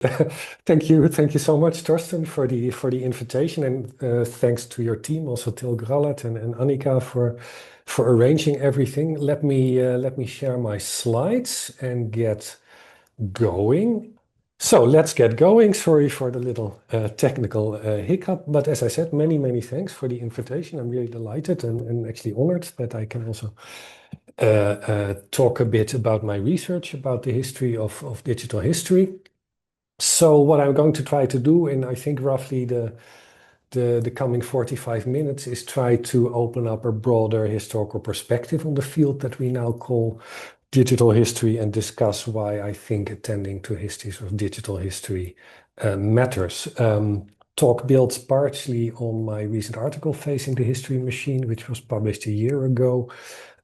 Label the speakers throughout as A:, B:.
A: Thank you so much, Torsten, for the invitation, and thanks to your team, also Til Grallet and Annika for arranging everything. Let me share my slides and get going. So let's get going. Sorry for the little technical hiccup, but as I said, many thanks for the invitation. I'm really delighted and actually honored that I can also talk a bit about my research about the history of digital history. So what I'm going to try to do in, I think, roughly the coming 45 minutes is try to open up a broader historical perspective on the field that we now call digital history and discuss why I think attending to histories of digital history matters. Talk builds partially on my recent article, Facing the History Machine, which was published a year ago.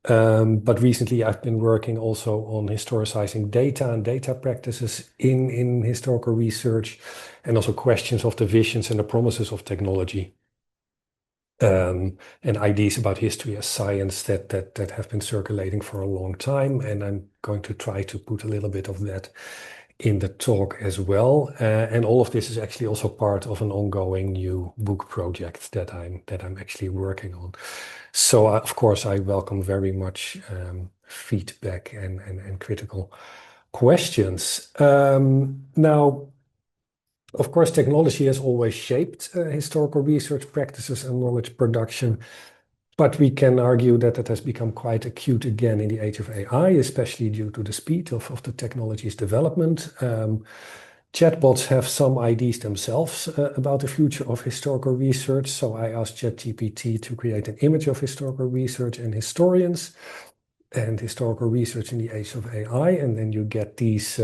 A: But recently I've been working also on historicizing data and data practices in historical research, and also questions of the visions and the promises of technology, and ideas about history as science that have been circulating for a long time. And I'm going to try to put a little bit of that in the talk as well. And all of this is actually also part of an ongoing new book project that I'm actually working on. So of course, I welcome very much feedback and critical questions. Now, of course, technology has always shaped historical research practices and knowledge production, but we can argue that it has become quite acute again in the age of AI, especially due to the speed of the technology's development. Chatbots have some ideas themselves about the future of historical research. So I asked ChatGPT to create an image of historical research and historians and historical research in the age of AI. And then you get these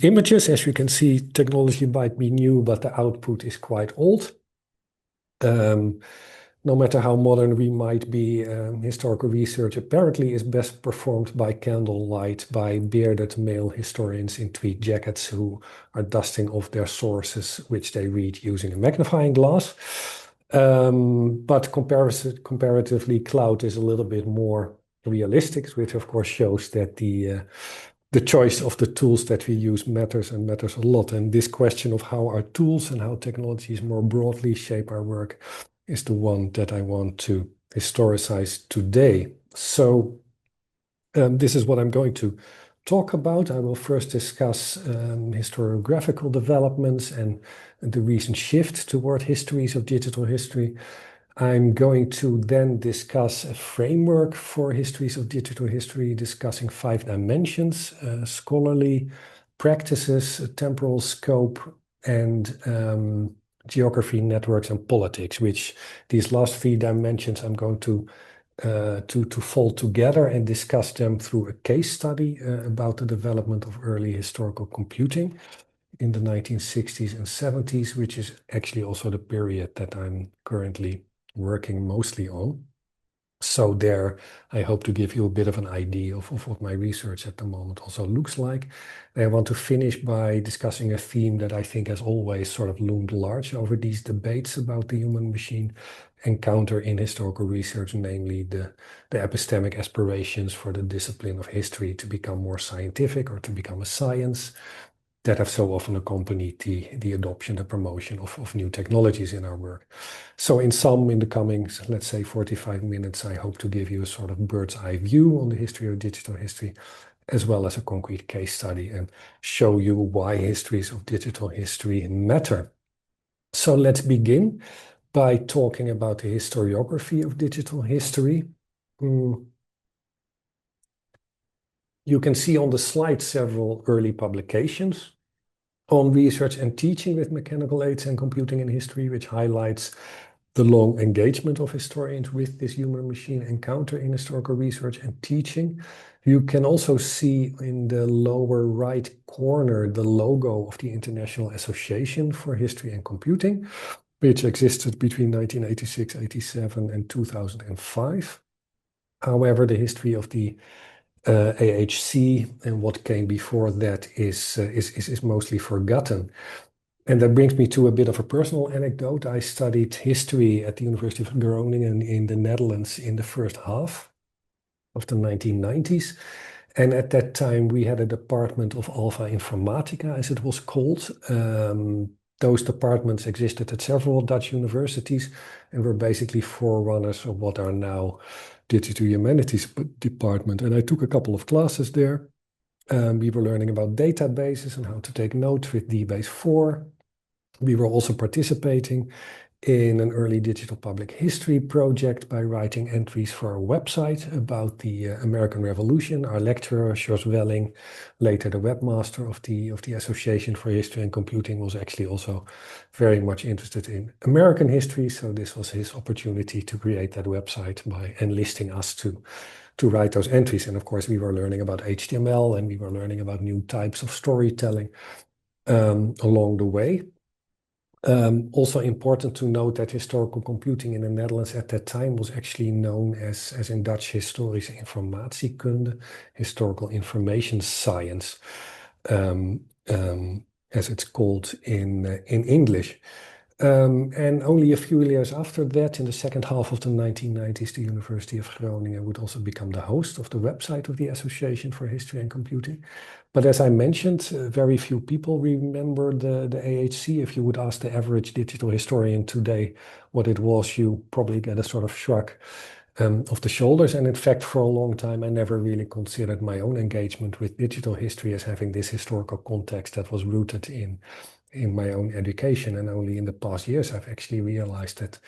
A: images. As you can see, technology might be new, but the output is quite old. No matter how modern we might be, historical research apparently is best performed by candlelight by bearded male historians in tweed jackets who are dusting off their sources, which they read using a magnifying glass. But comparatively, cloud is a little bit more realistic, which of course shows that the choice of the tools that we use matters and matters a lot. And this question of how our tools and how technologies more broadly shape our work is the one that I want to historicize today. So this is what I'm going to talk about. I will first discuss historiographical developments and the recent shift toward histories of digital history. I'm going to then discuss a framework for histories of digital history, discussing 5 dimensions: scholarly, practices, temporal scope, and geography, networks, and politics, which these last 3 dimensions I'm going to fold together and discuss them through a case study about the development of early historical computing in the 1960s and 70s, which is actually also the period that I'm currently working mostly on. So there, I hope to give you a bit of an idea of what my research at the moment also looks like. I want to finish by discussing a theme that I think has always sort of loomed large over these debates about the human-machine encounter in historical research, namely the epistemic aspirations for the discipline of history to become more scientific or to become a science that have so often accompanied the adoption and promotion of new technologies in our work. So in the coming, let's say 45 minutes, I hope to give you a sort of bird's eye view on the history of digital history, as well as a concrete case study, and show you why histories of digital history matter. So let's begin by talking about the historiography of digital history. You can see on the slide several early publications on research and teaching with mechanical aids and computing in history, which highlights the long engagement of historians with this human-machine encounter in historical research and teaching. You can also see in the lower right corner the logo of the International Association for History and Computing, which existed between 1986, 87, and 2005. However, the history of the AHC and what came before that is mostly forgotten. And that brings me to a bit of a personal anecdote. I studied history at the University of Groningen in the Netherlands in the first half of the 1990s. And at that time, we had a department of Alpha Informatica, as it was called. Those departments existed at several Dutch universities and were basically forerunners of what are now Digital Humanities department. And I took a couple of classes there. We were learning about databases and how to take notes with DBase 4. We were also participating in an early digital public history project by writing entries for a website about the American Revolution. Our lecturer, Jos Welling, later the webmaster of the Association for History and Computing, was actually also very much interested in American history. So this was his opportunity to create that website by enlisting us to write those entries. And of course, we were learning about HTML and we were learning about new types of storytelling along the way. Also important to note that historical computing in the Netherlands at that time was actually known as in Dutch historische informatiekunde, historical information science, as it's called in English. And only a few years after that, in the second half of the 1990s, the University of Groningen would also become the host of the website of the Association for History and Computing. But as I mentioned, very few people remember the AHC. If you would ask the average digital historian today what it was, you probably get a sort of shrug of the shoulders. And in fact, for a long time, I never really considered my own engagement with digital history as having this historical context that was rooted in my own education. And only in the past years, I've actually realized that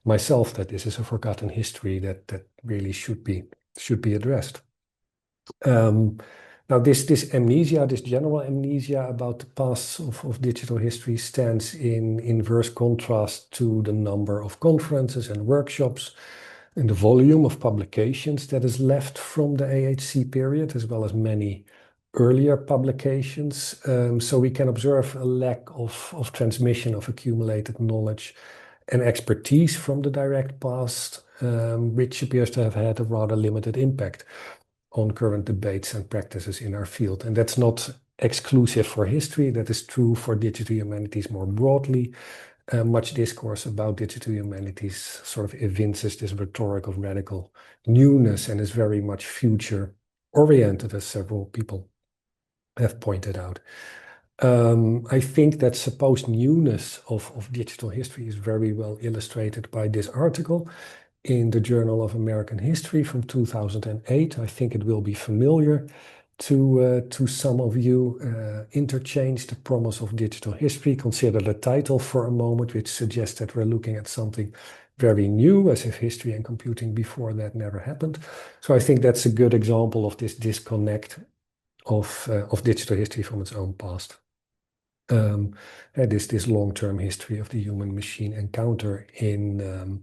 A: myself that this is a forgotten history that really should be addressed. Now, this amnesia, this general amnesia about the past of digital history stands in inverse contrast to the number of conferences and workshops and the volume of publications that is left from the AHC period, as well as many earlier publications. So we can observe a lack of transmission of accumulated knowledge and expertise from the direct past, which appears to have had a rather limited impact on current debates and practices in our field. And that's not exclusive for history, that is true for digital humanities more broadly. Much discourse about digital humanities sort of evinces this rhetoric of radical newness and is very much future oriented, as several people have pointed out. I think that supposed newness of digital history is very well illustrated by this article in the Journal of American History from 2008. I think it will be familiar to some of you. Interchange, the Promise of Digital History. Consider the title for a moment, which suggests that we're looking at something very new, as if history and computing before that never happened. So I think that's a good example of this disconnect of digital history from its own past. This long-term history of the human-machine encounter in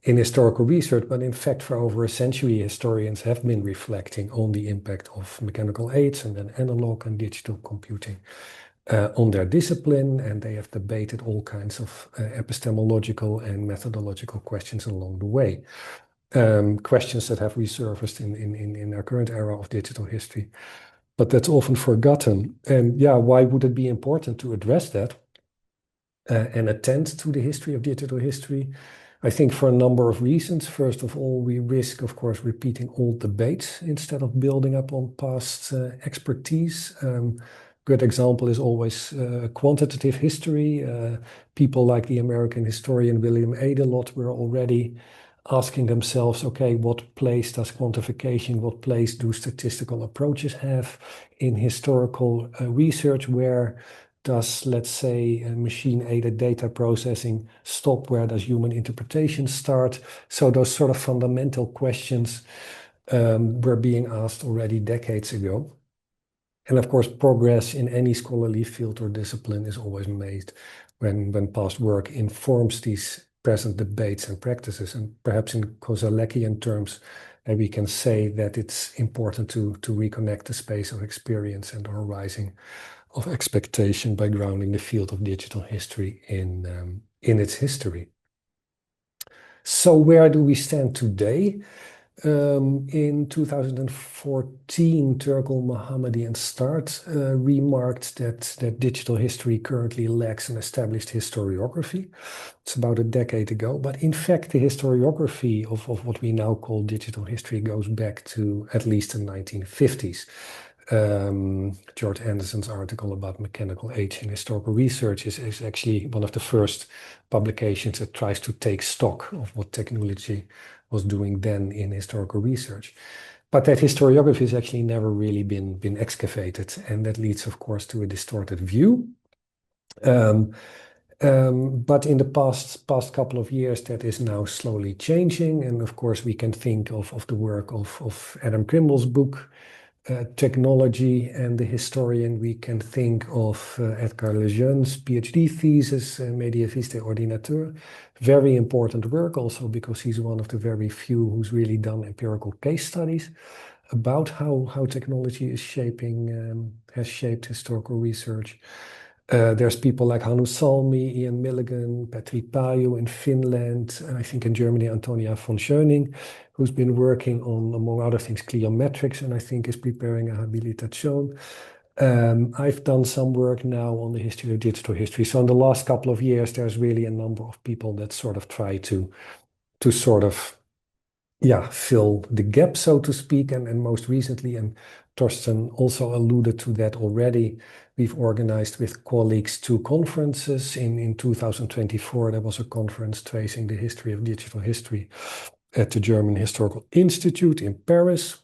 A: historical research, but in fact, for over a century, historians have been reflecting on the impact of mechanical aids and then analog and digital computing on their discipline, and they have debated all kinds of epistemological and methodological questions along the way. Questions that have resurfaced in our current era of digital history. But that's often forgotten. And yeah, why would it be important to address that and attend to the history of digital history? I think for a number of reasons. First of all, we risk, of course, repeating old debates instead of building up on past expertise. Good example is always quantitative history. People like the American historian William Adelot were already asking themselves, okay, what place does quantification, what place do statistical approaches have in historical research? Where does, let's say, machine-aided data processing stop? Where does human interpretation start? So those sort of fundamental questions were being asked already decades ago. And of course, progress in any scholarly field or discipline is always made when past work informs these present debates and practices. And perhaps in Kozelekian terms, we can say that it's important to reconnect the space of experience and the horizon of expectation by grounding the field of digital history in its history. So where do we stand today? In 2014, Turkel, Mohammadi, and Start remarked that digital history currently lacks an established historiography. It's about a decade ago, but in fact, the historiography of what we now call digital history goes back to at least the 1950s. George Anderson's article about mechanical age in historical research is actually one of the first publications that tries to take stock of what technology was doing then in historical research. But that historiography has actually never really been excavated, and that leads, of course, to a distorted view. But in the past couple of years, that is now slowly changing. And of course, we can think of the work of Adam Krimbel's book, Technology and the Historian. We can think of Edgar Lejeune's PhD thesis, Mediavis de Ordinateur. Very important work also because he's one of the very few who's really done empirical case studies about how technology is has shaped historical research. There's people like Hannu Salmi, Ian Milligan, Petri Paju in Finland, and I think in Germany, Antonia von Schöning, who's been working on, among other things, cliometrics, and I think is preparing a habilitation. I've done some work now on the history of digital history. So in the last couple of years, there's really a number of people that sort of try to sort of, fill the gap, so to speak. And most recently, and Torsten also alluded to that already, we've organized with colleagues 2 conferences. In 2024, there was a conference tracing the history of digital history at the German Historical Institute in Paris.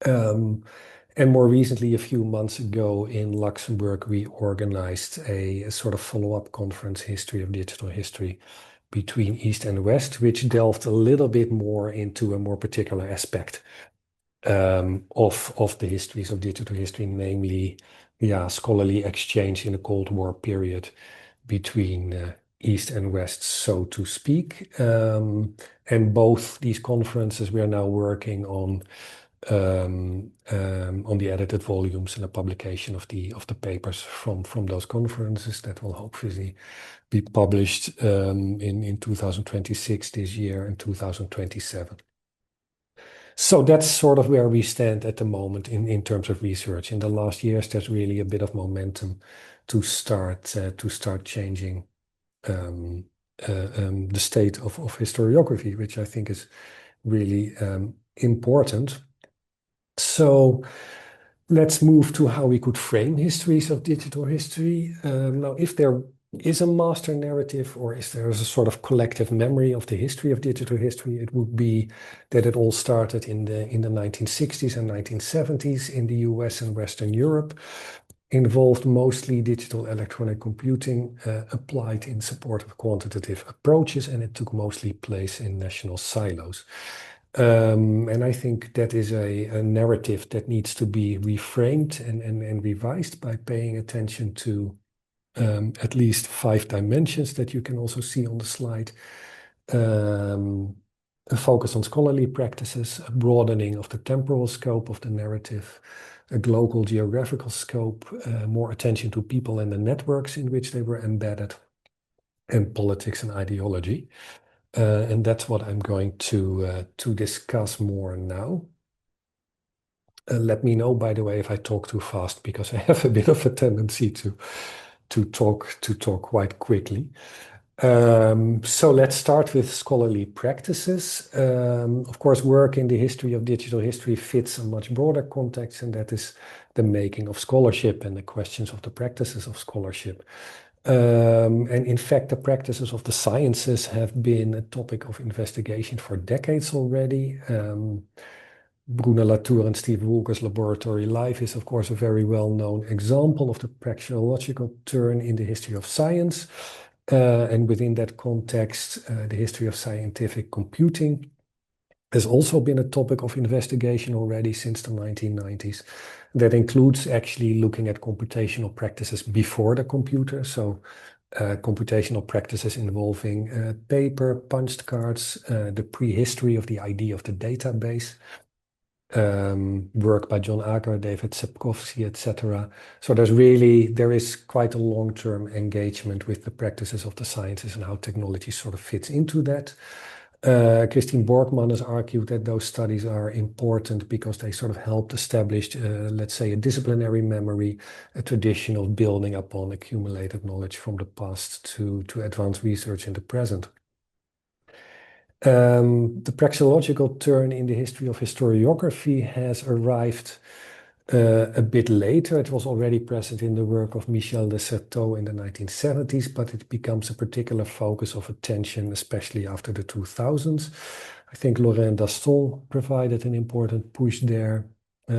A: And more recently, a few months ago in Luxembourg, we organized a sort of follow-up conference, History of Digital History, between East and West, which delved a little bit more into a more particular aspect of the histories of digital history, namely, scholarly exchange in the Cold War period between East and West, so to speak. And both these conferences, we are now working on the edited volumes and the publication of the papers from those conferences that will hopefully be published in 2026 this year and 2027. So that's sort of where we stand at the moment in terms of research. In the last years, there's really a bit of momentum to start changing the state of historiography, which I think is really important. So let's move to how we could frame histories of digital history. Now, if there is a master narrative, or is there a sort of collective memory of the history of digital history, it would be that it all started in the 1960s and 1970s in the US and Western Europe, involved mostly digital electronic computing applied in support of quantitative approaches, and it took mostly place in national silos. And I think that is a narrative that needs to be reframed and revised by paying attention to at least 5 dimensions that you can also see on the slide. A focus on scholarly practices, a broadening of the temporal scope of the narrative, a global geographical scope, more attention to people and the networks in which they were embedded, and politics and ideology. And that's what I'm going to discuss more now. Let me know, by the way, if I talk too fast, because I have a bit of a tendency to talk quite quickly. So let's start with scholarly practices. Of course, work in the history of digital history fits a much broader context, and that is the making of scholarship and the questions of the practices of scholarship. And in fact, the practices of the sciences have been a topic of investigation for decades already. Bruna Latour and Steve Walker's Laboratory Life is, of course, a very well-known example of the praxeological turn in the history of science. And within that context, the history of scientific computing has also been a topic of investigation already since the 1990s. That includes actually looking at computational practices before the computer. So computational practices involving paper, punched cards, the prehistory of the idea of the database, work by John Acker, David Sepkowski, etc. So there is quite a long-term engagement with the practices of the sciences and how technology sort of fits into that. Christine Borgman has argued that those studies are important because they sort of helped establish, let's say, a disciplinary memory, a tradition of building upon accumulated knowledge from the past to advance research in the present. The praxeological turn in the history of historiography has arrived a bit later. It was already present in the work of Michel de Certeau in the 1970s, but it becomes a particular focus of attention, especially after the 2000s. I think Laurent Daston provided an important push there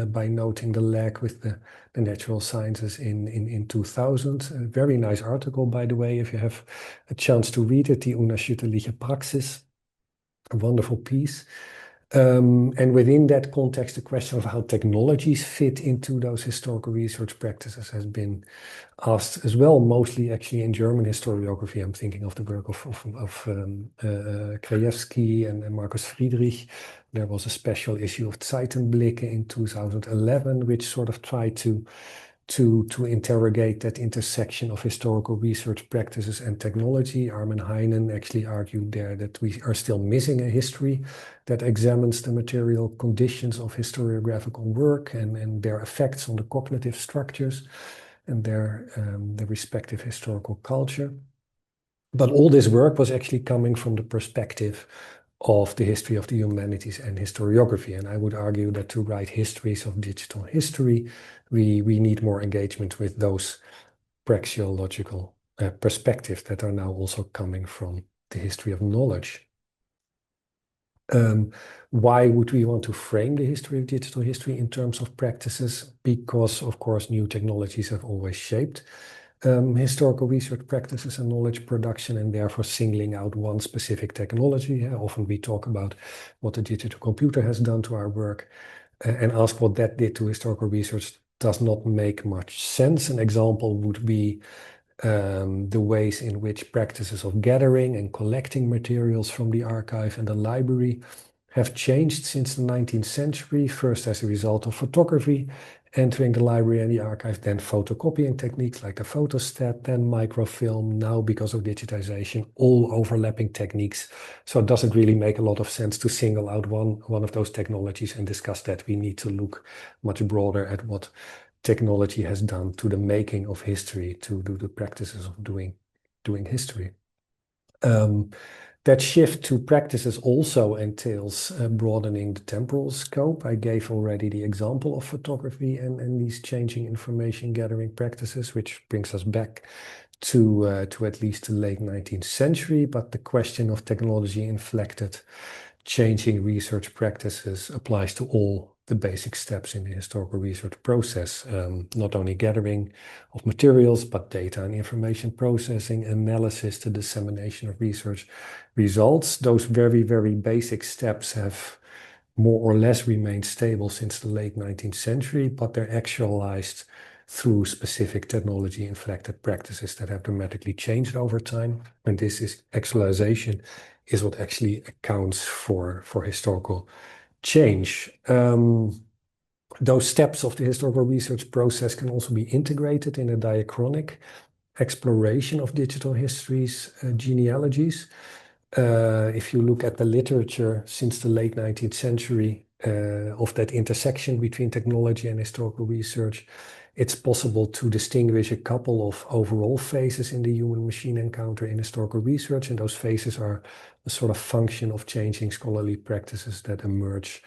A: by noting the lag with the natural sciences in 2000. A very nice article, by the way, if you have a chance to read it, Die unerschütterliche Praxis, a wonderful piece. And within that context, the question of how technologies fit into those historical research practices has been asked as well, mostly actually in German historiography. I'm thinking of the work of Krajewski and Markus Friedrich. There was a special issue of Zeitenblicke in 2011, which sort of tried to interrogate that intersection of historical research practices and technology. Armin Heinen actually argued there that we are still missing a history that examines the material conditions of historiographical work and their effects on the cognitive structures and their respective historical culture. But all this work was actually coming from the perspective of the history of the humanities and historiography. And I would argue that to write histories of digital history, we need more engagement with those praxeological perspectives that are now also coming from the history of knowledge. Why would we want to frame the history of digital history in terms of practices? Because, of course, new technologies have always shaped historical research practices and knowledge production, and therefore singling out one specific technology. Often we talk about what the digital computer has done to our work and ask what that did to historical research does not make much sense. An example would be the ways in which practices of gathering and collecting materials from the archive and the library have changed since the 19th century, first as a result of photography entering the library and the archive, then photocopying techniques like the photostat, then microfilm, now because of digitization, all overlapping techniques. So it doesn't really make a lot of sense to single out one of those technologies and discuss that. We need to look much broader at what technology has done to the making of history, to do the practices of doing history. That shift to practices also entails broadening the temporal scope. I gave already the example of photography and these changing information gathering practices, which brings us back to at least the late 19th century. But the question of technology-inflected changing research practices applies to all the basic steps in the historical research process, not only gathering of materials, but data and information processing, analysis, the dissemination of research results. Those very, very basic steps have more or less remained stable since the late 19th century, but they're actualized through specific technology-inflected practices that have dramatically changed over time. And this actualization is what actually accounts for historical change. Those steps of the historical research process can also be integrated in a diachronic exploration of digital histories, genealogies. If you look at the literature since the late 19th century of that intersection between technology and historical research, it's possible to distinguish a couple of overall phases in the human-machine encounter in historical research, and those phases are a sort of function of changing scholarly practices that emerge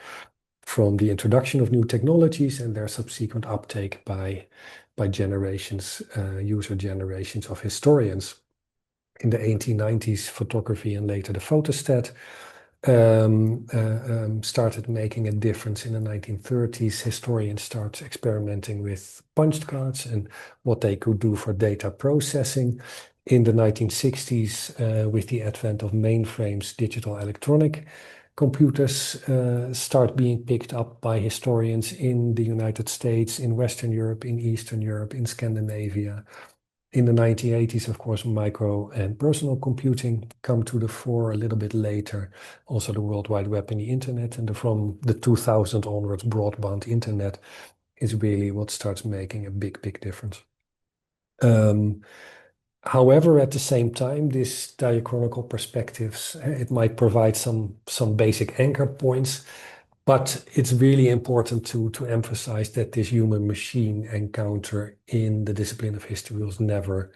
A: from the introduction of new technologies and their subsequent uptake by generations, user generations of historians. In the 1890s, photography and later the photostat started making a difference. In the 1930s, historians started experimenting with punched cards and what they could do for data processing. In the 1960s, with the advent of mainframes, digital electronic computers start being picked up by historians in the United States, in Western Europe, in Eastern Europe, in Scandinavia. In the 1980s, of course, micro and personal computing come to the fore a little bit later. Also the World Wide Web and the internet, and from the 2000 onwards, broadband internet is really what starts making a big, big difference. However, at the same time, this diachronical perspectives, it might provide some basic anchor points, but it's really important to emphasize that this human-machine encounter in the discipline of history was never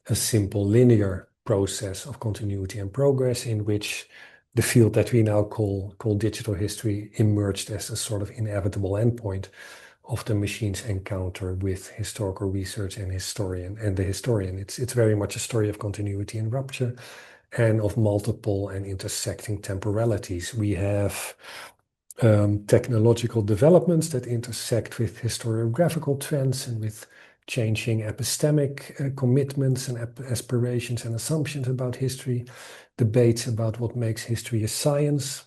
A: a simple linear process of continuity and progress in which the field that we now call digital history emerged as a sort of inevitable endpoint of the machine's encounter with historical research and the historian. It's very much a story of continuity and rupture and of multiple and intersecting temporalities. We have technological developments that intersect with historiographical trends and with changing epistemic commitments and aspirations and assumptions about history, debates about what makes history a science.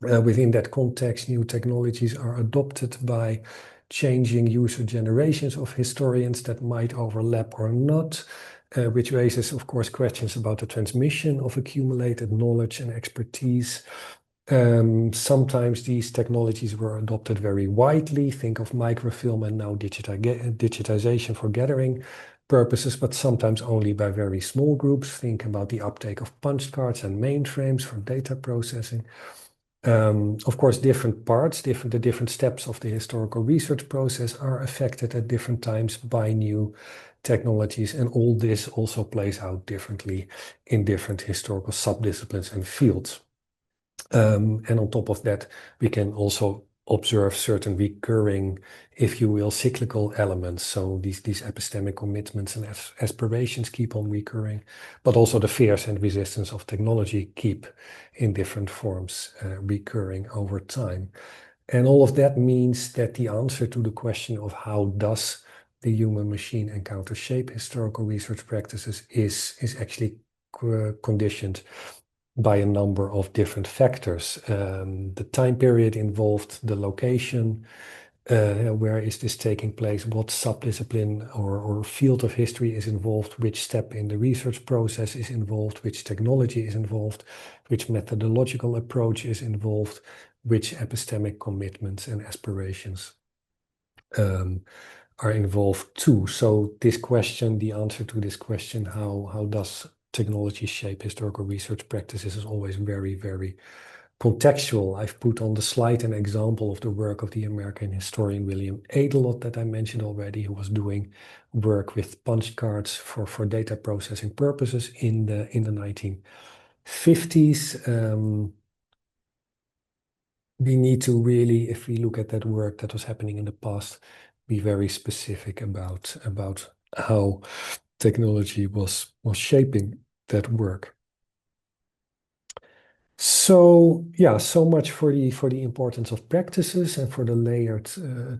A: Within that context, new technologies are adopted by changing user generations of historians that might overlap or not, which raises, of course, questions about the transmission of accumulated knowledge and expertise. Sometimes these technologies were adopted very widely. Think of microfilm and now digitization for gathering purposes, but sometimes only by very small groups. Think about the uptake of punch cards and mainframes for data processing. Of course, different parts, the different steps of the historical research process are affected at different times by new technologies, and all this also plays out differently in different historical subdisciplines and fields. And on top of that, we can also observe certain recurring, if you will, cyclical elements. So these epistemic commitments and aspirations keep on recurring, but also the fears and resistance of technology keep in different forms recurring over time. And all of that means that the answer to the question of how does the human-machine encounter shape historical research practices is actually conditioned by a number of different factors. The time period involved, the location, where is this taking place, what subdiscipline or field of history is involved, which step in the research process is involved, which technology is involved, which methodological approach is involved, which epistemic commitments and aspirations are involved too. So this question, the answer to this question, how does technology shape historical research practices, is always very, very contextual. I've put on the slide an example of the work of the American historian William Adelot that I mentioned already, who was doing work with punch cards for data processing purposes in the 1950s. We need to really, if we look at that work that was happening in the past, be very specific about how technology was shaping that work. So yeah, so much for the importance of practices and for the layered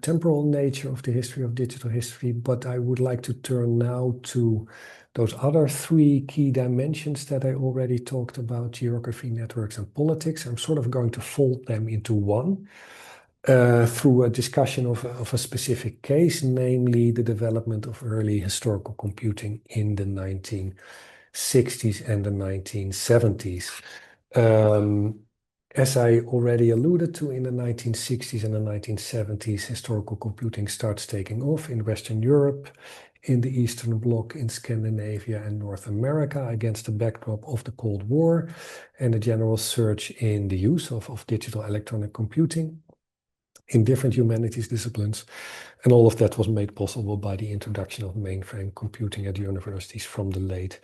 A: temporal nature of the history of digital history. But I would like to turn now to those other three key dimensions that I already talked about: geography, networks, and politics. I'm sort of going to fold them into one through a discussion of a specific case, namely the development of early historical computing in the 1960s and the 1970s. As I already alluded to, in the 1960s and the 1970s, historical computing starts taking off in Western Europe, in the Eastern Bloc, in Scandinavia and North America, against the backdrop of the Cold War and a general surge in the use of digital electronic computing in different humanities disciplines. And all of that was made possible by the introduction of mainframe computing at universities from the late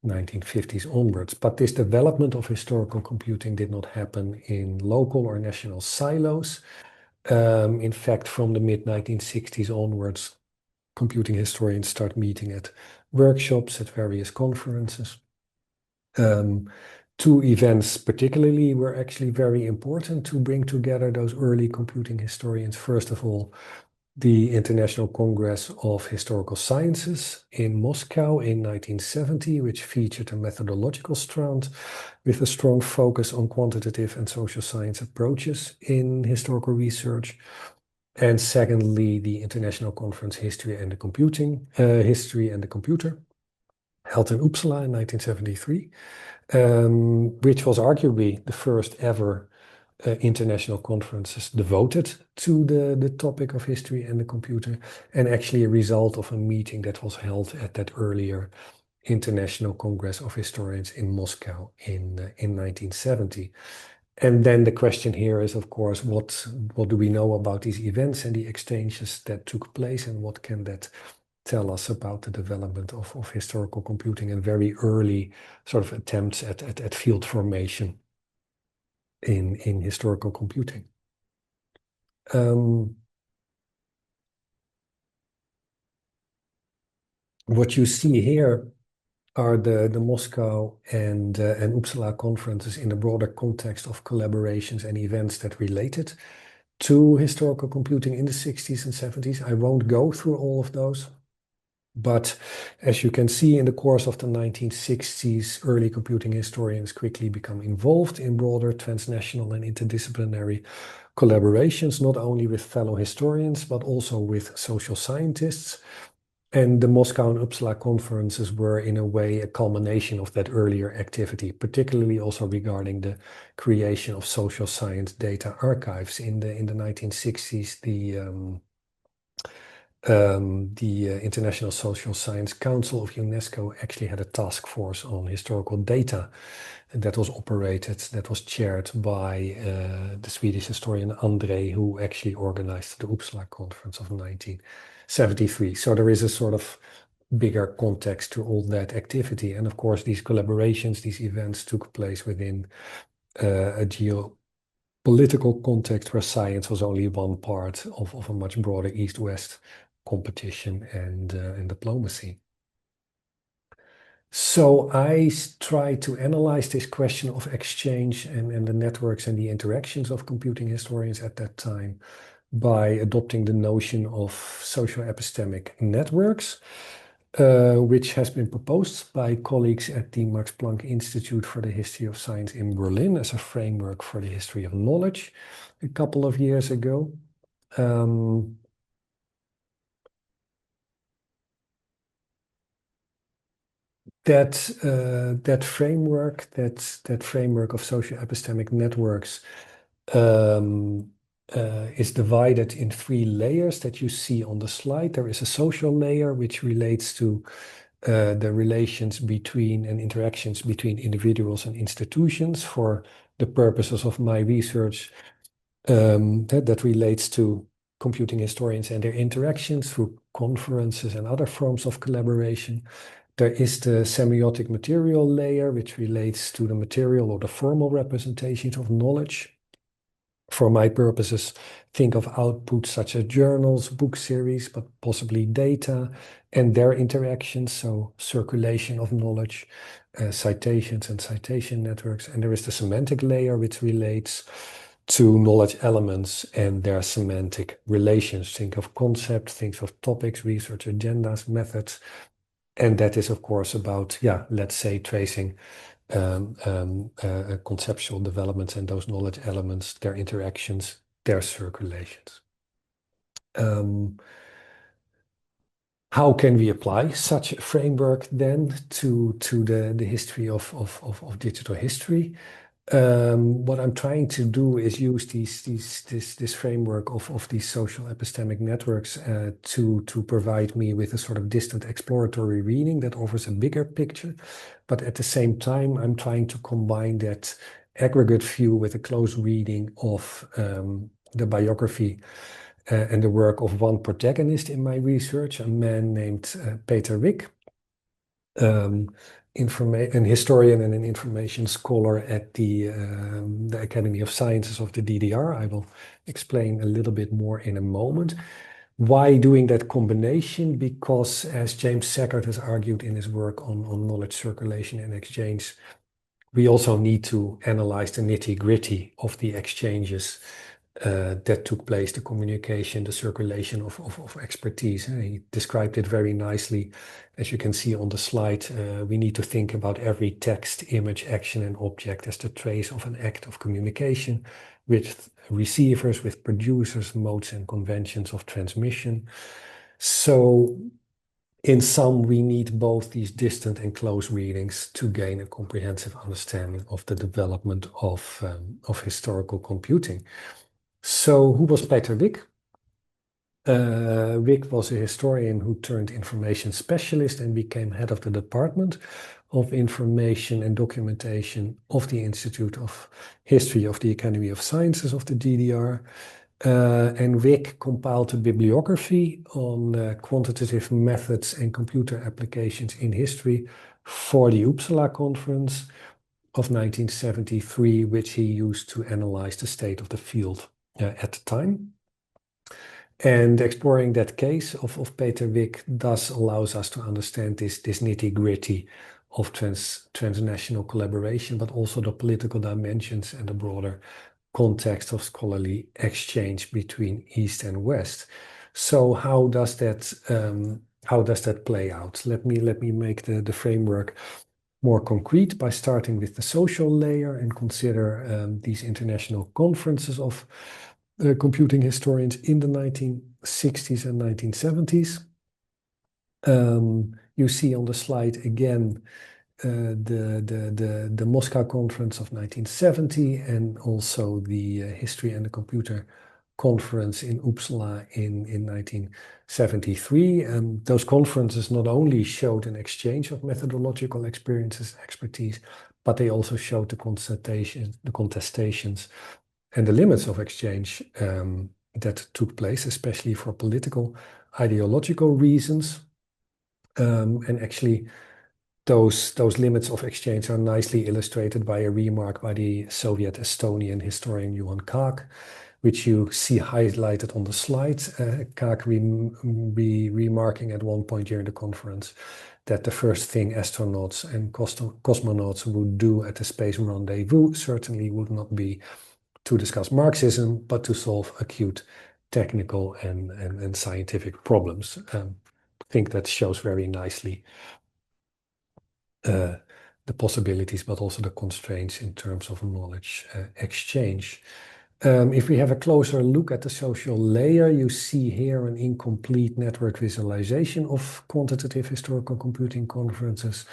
A: 1950s onwards. But this development of historical computing did not happen in local or national silos. In fact, from the mid-1960s onwards, computing historians start meeting at workshops, at various conferences. Two events particularly were actually very important to bring together those early computing historians. First of all, the International Congress of Historical Sciences in Moscow in 1970, which featured a methodological strand with a strong focus on quantitative and social science approaches in historical research. And secondly, the International Conference History and the Computer, held in Uppsala in 1973, which was arguably the first ever international conferences devoted to the topic of history and the computer, and actually a result of a meeting that was held at that earlier International Congress of Historians in Moscow in 1970. And then the question here is, of course, what do we know about these events and the exchanges that took place, and what can that tell us about the development of historical computing and very early sort of attempts at field formation in historical computing. What you see here are the Moscow and Uppsala conferences in the broader context of collaborations and events that related to historical computing in the 60s and 70s. I won't go through all of those, but as you can see, in the course of the 1960s, early computing historians quickly become involved in broader transnational and interdisciplinary collaborations, not only with fellow historians, but also with social scientists. And the Moscow and Uppsala conferences were, in a way, a culmination of that earlier activity, particularly also regarding the creation of social science data archives. In the 1960s, the International Social Science Council of UNESCO actually had a task force on historical data that was chaired by the Swedish historian André, who actually organized the Uppsala conference of 1973. So there is a sort of bigger context to all that activity. And of course, these collaborations, these events took place within a geopolitical context where science was only one part of a much broader East-West competition and diplomacy. So I try to analyze this question of exchange and the networks and the interactions of computing historians at that time by adopting the notion of social epistemic networks, which has been proposed by colleagues at the Max Planck Institute for the History of Science in Berlin as a framework for the history of knowledge a couple of years ago. That framework of social epistemic networks is divided in three layers that you see on the slide. There is a social layer, which relates to the relations between and interactions between individuals and institutions. For the purposes of my research, that relates to computing historians and their interactions through conferences and other forms of collaboration. There is the semiotic material layer, which relates to the material or the formal representations of knowledge. For my purposes, think of outputs such as journals, book series, but possibly data and their interactions, so circulation of knowledge, citations and citation networks. And there is the semantic layer, which relates to knowledge elements and their semantic relations. Think of concepts, think of topics, research agendas, methods. And that is, of course, about, let's say, tracing conceptual developments and those knowledge elements, their interactions, their circulations. How can we apply such a framework then to the history of digital history? What I'm trying to do is use this framework of these social epistemic networks to provide me with a sort of distant exploratory reading that offers a bigger picture. But at the same time, I'm trying to combine that aggregate view with a close reading of the biography and the work of one protagonist in my research, a man named Peter Wick. An historian and an information scholar at the Academy of Sciences of the DDR. I will explain a little bit more in a moment. Why doing that combination? Because, as James Sackert has argued in his work on knowledge circulation and exchange, we also need to analyze the nitty-gritty of the exchanges that took place, the communication, the circulation of expertise. He described it very nicely. As you can see on the slide, we need to think about every text, image, action, and object as the trace of an act of communication with receivers, with producers, modes and conventions of transmission. So in sum, we need both these distant and close readings to gain a comprehensive understanding of the development of historical computing. So who was Peter Wick? Wick was a historian who turned information specialist and became head of the Department of Information and Documentation of the Institute of History of the Academy of Sciences of the GDR. And Wick compiled a bibliography on quantitative methods and computer applications in history for the Uppsala Conference of 1973, which he used to analyze the state of the field at the time. And exploring that case of Peter Wick thus allows us to understand this nitty-gritty of transnational collaboration, but also the political dimensions and the broader context of scholarly exchange between East and West. So how does that play out? Let me make the framework more concrete by starting with the social layer and consider these international conferences of computing historians in the 1960s and 1970s. You see on the slide again the Moscow Conference of 1970 and also the History and the Computer Conference in Uppsala in 1973. Those conferences not only showed an exchange of methodological experiences, expertise, but they also showed the contestations and the limits of exchange that took place, especially for political, ideological reasons. And actually, those limits of exchange are nicely illustrated by a remark by the Soviet Estonian historian Johan Kaak, which you see highlighted on the slide. Kaak remarking at one point during the conference that the first thing astronauts and cosmonauts would do at the space rendezvous certainly would not be to discuss Marxism, but to solve acute technical and scientific problems. I think that shows very nicely the possibilities, but also the constraints in terms of knowledge exchange. If we have a closer look at the social layer, you see here an incomplete network visualization of quantitative historical computing conferences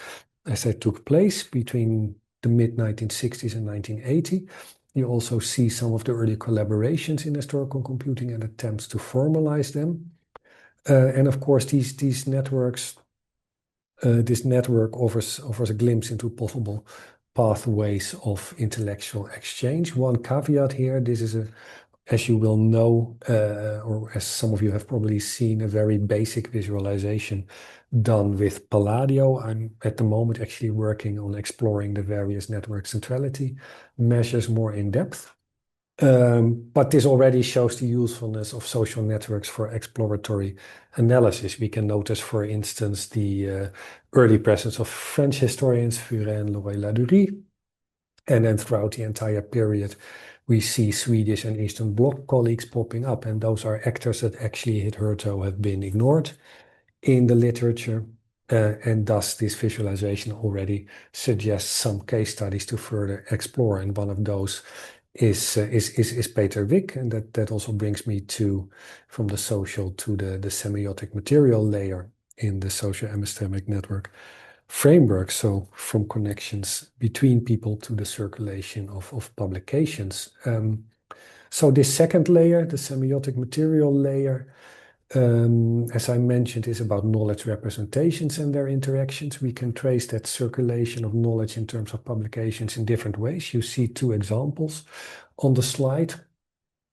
A: as they took place between the mid-1960s and 1980. You also see some of the early collaborations in historical computing and attempts to formalize them. And of course, these networks, this network offers a glimpse into possible pathways of intellectual exchange. One caveat here, this is as you will know, or as some of you have probably seen, a very basic visualization done with Palladio. I'm at the moment actually working on exploring the various network centrality measures more in depth. But this already shows the usefulness of social networks for exploratory analysis. We can notice, for instance, the early presence of French historians, Furet and Laurey-Ladurie. And then throughout the entire period, we see Swedish and Eastern Bloc colleagues popping up. And those are actors that actually hitherto have been ignored in the literature. And thus, this visualization already suggests some case studies to further explore. And one of those is Peter Wick, and that also brings me to from the social to the semiotic material layer in the social epistemic network framework. So from connections between people to the circulation of publications. So this second layer, the semiotic material layer, as I mentioned, is about knowledge representations and their interactions. We can trace that circulation of knowledge in terms of publications in different ways. You see two examples on the slide.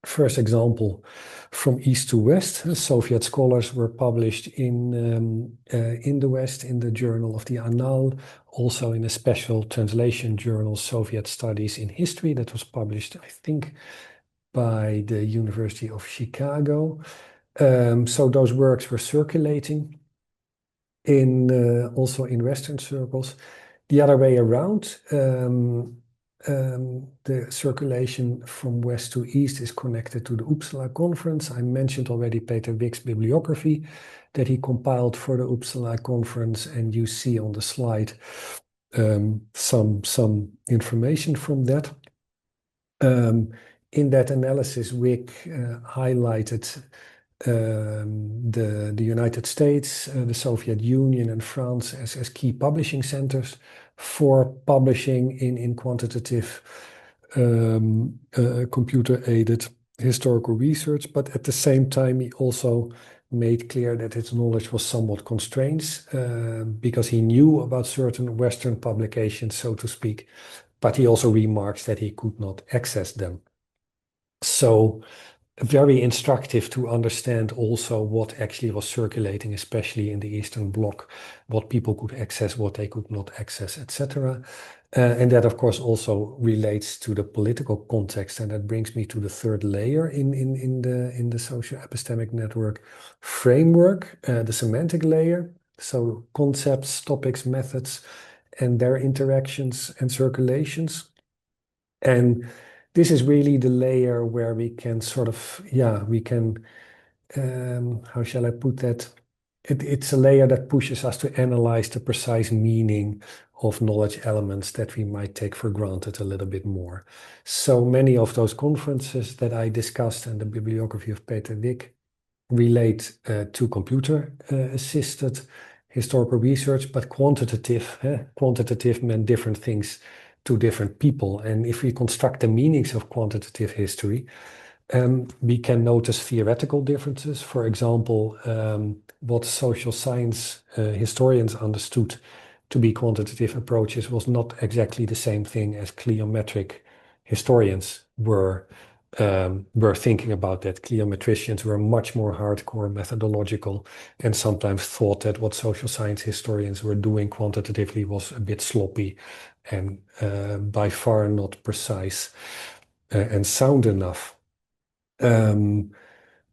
A: First example, from east to west, Soviet scholars were published in the West in the Journal of the Annal, also in a special translation journal, Soviet Studies in History, that was published, I think, by the University of Chicago. So those works were circulating also in Western circles. The other way around, the circulation from west to east is connected to the Uppsala Conference. I mentioned already Peter Wick's bibliography that he compiled for the Uppsala Conference, and you see on the slide some information from that. In that analysis, Wick highlighted the United States, the Soviet Union, and France as key publishing centers for publishing in quantitative computer-aided historical research, but at the same time, he also made clear that his knowledge was somewhat constrained because he knew about certain Western publications, so to speak, but he also remarks that he could not access them. So very instructive to understand also what actually was circulating, especially in the Eastern Bloc, what people could access, what they could not access, etc. And that, of course, also relates to the political context. And that brings me to the third layer in the social epistemic network framework, the semantic layer. So concepts, topics, methods, and their interactions and circulations. And this is really the layer where we can sort of, we can, how shall I put that? It's a layer that pushes us to analyze the precise meaning of knowledge elements that we might take for granted a little bit more. So many of those conferences that I discussed and the bibliography of Peter Wick relate to computer-assisted historical research, but quantitative. Quantitative meant different things to different people. And if we construct the meanings of quantitative history, we can notice theoretical differences. For example, what social science historians understood to be quantitative approaches was not exactly the same thing as cliometric historians were thinking about that. Cliometricians were much more hardcore methodological and sometimes thought that what social science historians were doing quantitatively was a bit sloppy and by far not precise and sound enough.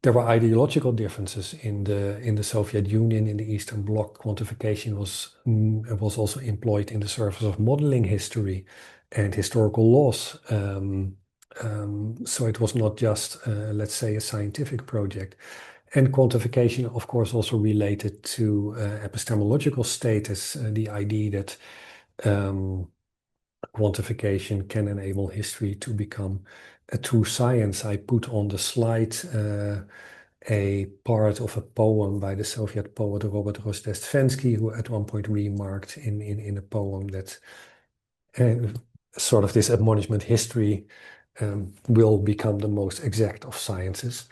A: There were ideological differences in the Soviet Union, in the Eastern Bloc. Quantification was also employed in the service of modeling history and historical laws. So it was not just, let's say, a scientific project. And quantification, of course, also related to epistemological status, the idea that quantification can enable history to become a true science. I put on the slide a part of a poem by the Soviet poet Robert Rosdestvensky, who at one point remarked in a poem that sort of this admonishment, history will become the most exact of sciences.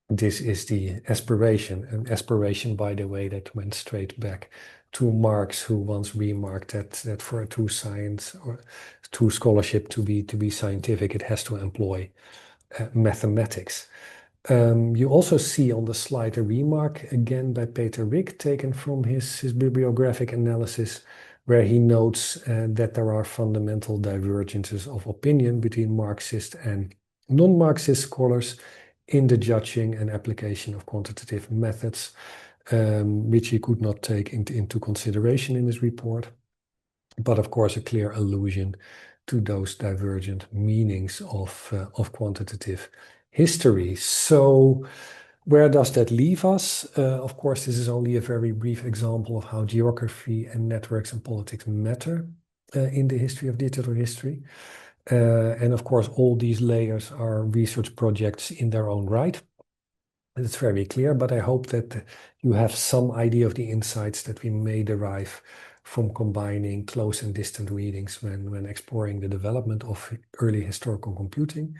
A: This is the aspiration, an aspiration, by the way, that went straight back to Marx, who once remarked that for a true science or true scholarship to be scientific, it has to employ mathematics. You also see on the slide a remark again by Peter Wick, taken from his bibliographic analysis, where he notes that there are fundamental divergences of opinion between Marxist and non-Marxist scholars in the judging and application of quantitative methods, which he could not take into consideration in his report, but of course a clear allusion to those divergent meanings of quantitative history. So where does that leave us? Of course, this is only a very brief example of how geography and networks and politics matter in the history of digital history. And of course, all these layers are research projects in their own right. It's very clear, but I hope that you have some idea of the insights that we may derive from combining close and distant readings when exploring the development of early historical computing.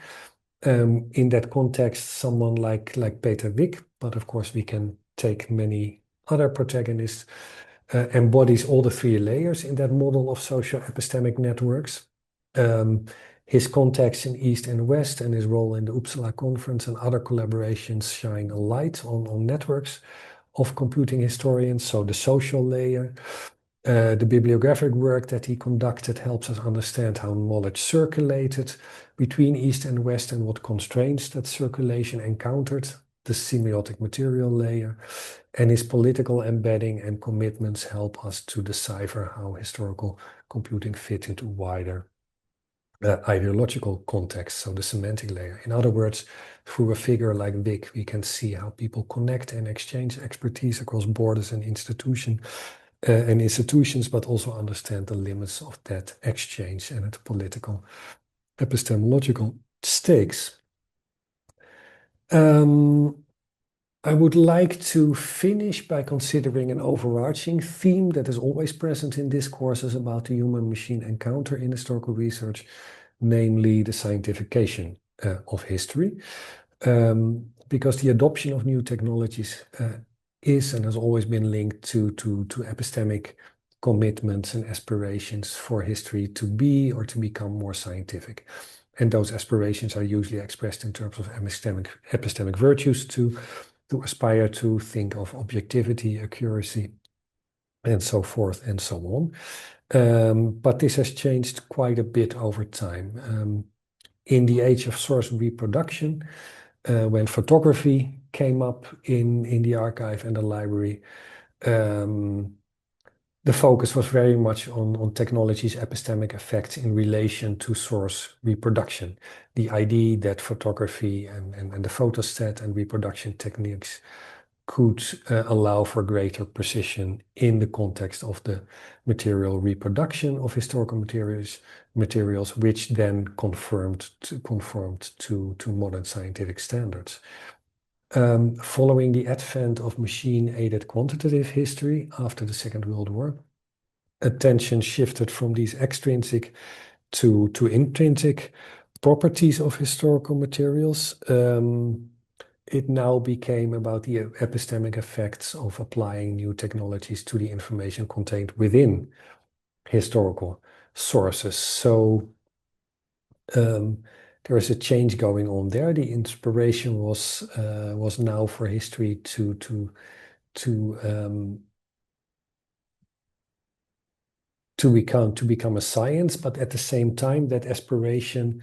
A: In that context, someone like Peter Wick, but of course we can take many other protagonists, embodies all the three layers in that model of social epistemic networks. His contacts in East and West and his role in the Uppsala Conference and other collaborations shine a light on networks of computing historians, so the social layer. The bibliographic work that he conducted helps us understand how knowledge circulated between East and West and what constraints that circulation encountered, the semiotic material layer. And his political embedding and commitments help us to decipher how historical computing fit into wider ideological context, so the semantic layer. In other words, through a figure like Wick, we can see how people connect and exchange expertise across borders and institutions, but also understand the limits of that exchange and its political epistemological stakes. I would like to finish by considering an overarching theme that is always present in discourses about the human-machine encounter in historical research, namely the scientification of history, because the adoption of new technologies is and has always been linked to epistemic commitments and aspirations for history to be or to become more scientific. And those aspirations are usually expressed in terms of epistemic virtues to aspire to think of objectivity, accuracy, and so forth and so on. But this has changed quite a bit over time. In the age of source reproduction, when photography came up in the archive and the library, the focus was very much on technology's epistemic effects in relation to source reproduction. The idea that photography and the photostat and reproduction techniques could allow for greater precision in the context of the material reproduction of historical materials, which then conformed to modern scientific standards. Following the advent of machine-aided quantitative history after the Second World War, attention shifted from these extrinsic to intrinsic properties of historical materials. It now became about the epistemic effects of applying new technologies to the information contained within historical sources. So there is a change going on there. The inspiration was now for history to become a science, but at the same time, that aspiration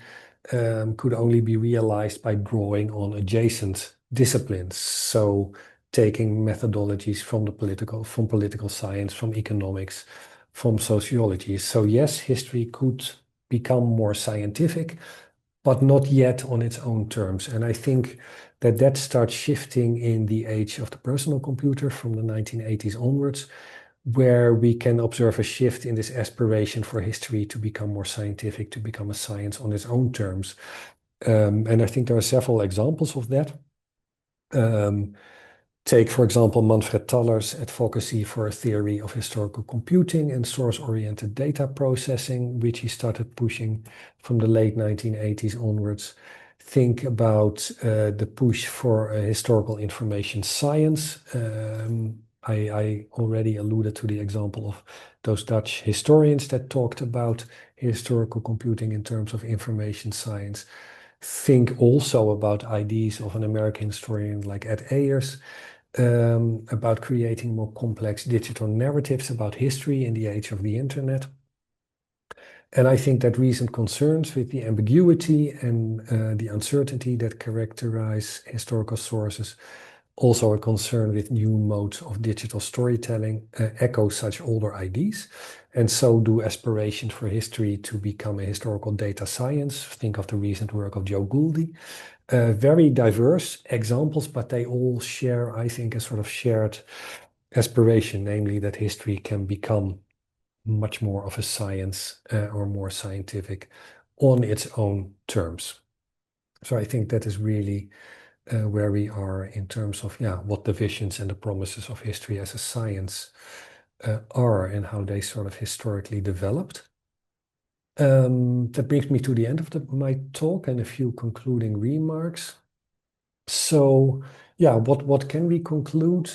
A: could only be realized by drawing on adjacent disciplines. So taking methodologies from political science, from economics, from sociology. So yes, history could become more scientific, but not yet on its own terms. And I think that starts shifting in the age of the personal computer from the 1980s onwards, where we can observe a shift in this aspiration for history to become more scientific, to become a science on its own terms. And I think there are several examples of that. Take, for example, Manfred Taller's advocacy for a theory of historical computing and source-oriented data processing, which he started pushing from the late 1980s onwards. Think about the push for a historical information science. I already alluded to the example of those Dutch historians that talked about historical computing in terms of information science. Think also about ideas of an American historian like Ed Ayers, about creating more complex digital narratives about history in the age of the internet. And I think that recent concerns with the ambiguity and the uncertainty that characterize historical sources, also a concern with new modes of digital storytelling, echo such older ideas. And so do aspirations for history to become a historical data science. Think of the recent work of Joe Gouldy. Very diverse examples, but they all share, I think, a sort of shared aspiration, namely that history can become much more of a science or more scientific on its own terms. So I think that is really where we are in terms of what the visions and the promises of history as a science are and how they sort of historically developed. That brings me to the end of my talk and a few concluding remarks. So what can we conclude?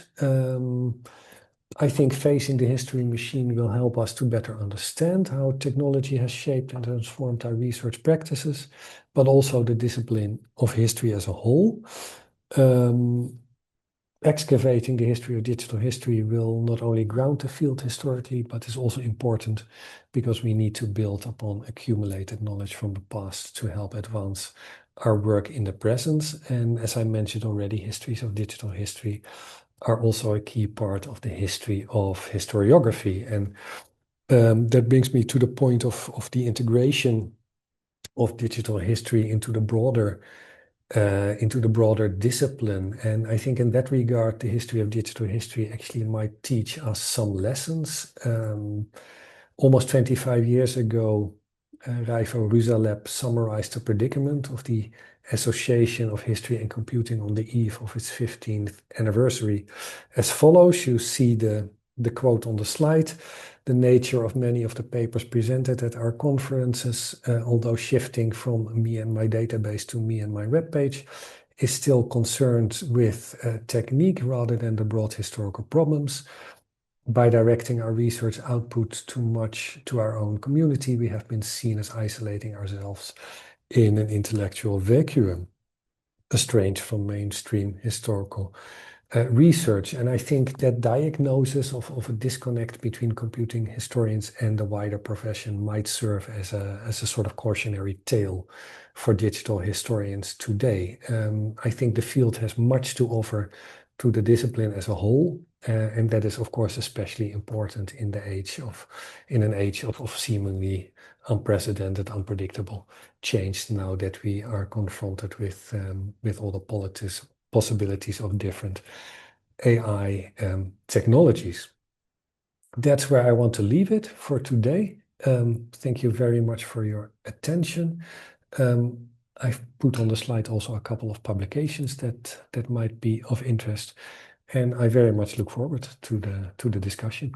A: I think facing the history machine will help us to better understand how technology has shaped and transformed our research practices, but also the discipline of history as a whole. Excavating the history of digital history will not only ground the field historically, but is also important because we need to build upon accumulated knowledge from the past to help advance our work in the present. And as I mentioned already, histories of digital history are also a key part of the history of historiography. And that brings me to the point of the integration of digital history into the broader discipline. And I think in that regard, the history of digital history actually might teach us some lessons. Almost 25 years ago, Raivo Rusaleb summarized the predicament of the Association of History and Computing on the eve of its 15th anniversary as follows. You see the the quote on the slide. The nature of many of the papers presented at our conferences, although shifting from me and my database to me and my webpage, is still concerned with technique rather than the broad historical problems. By directing our research output too much to our own community, we have been seen as isolating ourselves in an intellectual vacuum, estranged from mainstream historical research. And I think that diagnosis of a disconnect between computing historians and the wider profession might serve as a sort of cautionary tale for digital historians today. I think the field has much to offer to the discipline as a whole, and that is, of course, especially important in an age of seemingly unprecedented, unpredictable change now that we are confronted with all the possibilities of different AI technologies. That's where I want to leave it for today. Thank you very much for your attention. I've put on the slide also a couple of publications that might be of interest, and I very much look forward to the discussion.